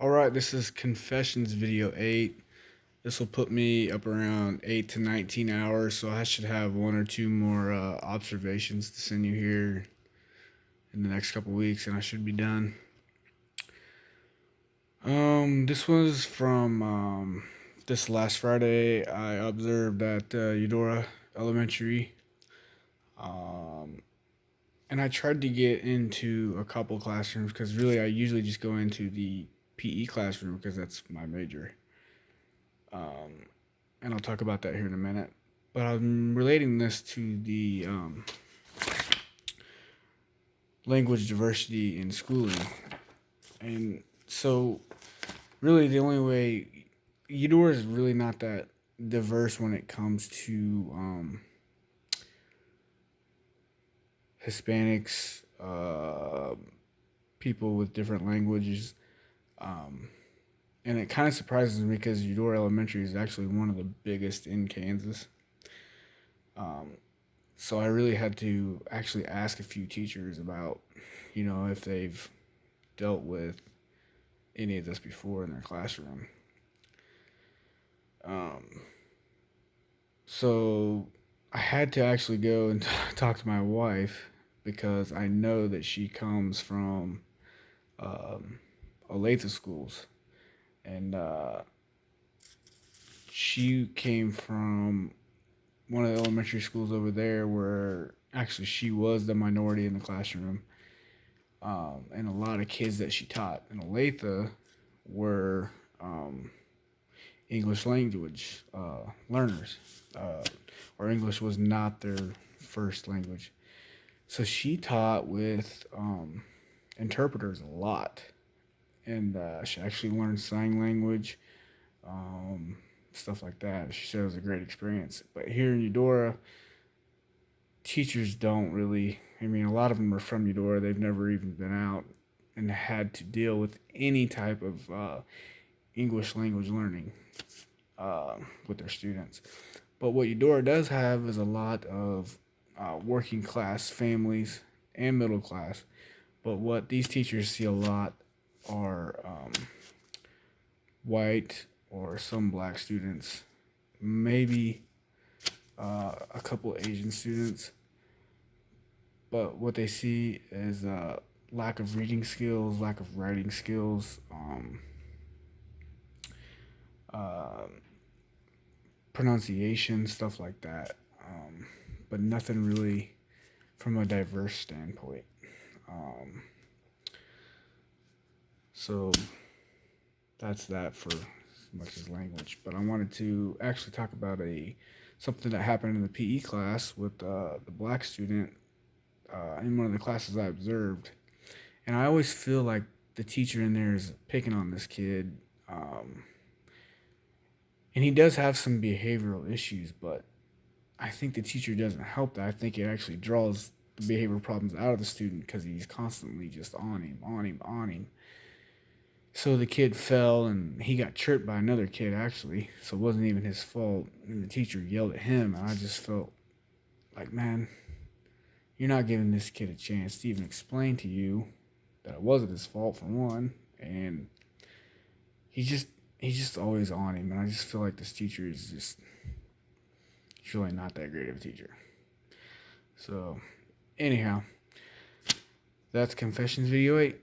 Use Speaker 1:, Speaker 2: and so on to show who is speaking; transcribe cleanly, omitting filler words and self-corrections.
Speaker 1: Alright, this is Confessions video 8. This will put me up around 8 to 19 hours, so I should have one or two more observations to send you here in the next couple weeks, and I should be done. This was from this last Friday. I observed at Eudora Elementary, um, and I tried to get into a couple classrooms because really I usually just go into the PE classroom because that's my major. Um, and I'll talk about that here in a minute. But I'm relating this to the language diversity in schooling. And so, really, the only way Eudora is really not that diverse when it comes to Hispanics, people with different languages. Um, and it kind of surprises me because Eudora Elementary is actually one of the biggest in Kansas. Um, so I really had to actually ask a few teachers about, if they've dealt with any of this before in their classroom. Um, so I had to actually go and talk to my wife because I know that she comes from Olathe schools, and she came from one of the elementary schools over there where actually she was the minority in the classroom. And a lot of kids that she taught in Olathe were English language learners, or English was not their first language. So she taught with interpreters a lot, and she actually learned sign language, um, stuff like that. She said it was a great experience. But here in Eudora, teachers don't really. I mean, a lot of them are from Eudora. They've never even been out and had to deal with any type of English language learning with their students. But what Eudora does have is a lot of working class families and middle class. But what these teachers see a lot are white or some black students, maybe a couple Asian students. But what they see is lack of reading skills, lack of writing skills, uh, pronunciation, stuff like that. But nothing really from a diverse standpoint. Um, so that's that for as much as language. But I wanted to actually talk about something that happened in the PE class with the black student in one of the classes I observed. And I always feel like the teacher in there is picking on this kid. And he does have some behavioral issues, but I think the teacher doesn't help that. I think it actually draws the behavioral problems out of the student because he's constantly just on him, on him, on him. So the kid fell and he got tripped by another kid, actually. So it wasn't even his fault. And the teacher yelled at him, and I just felt like, man, you're not giving this kid a chance to even explain to you that it wasn't his fault, for one. And he's just always on him. And I just feel like this teacher is just, he's really not that great of a teacher. So, anyhow, that's Confessions Video 8.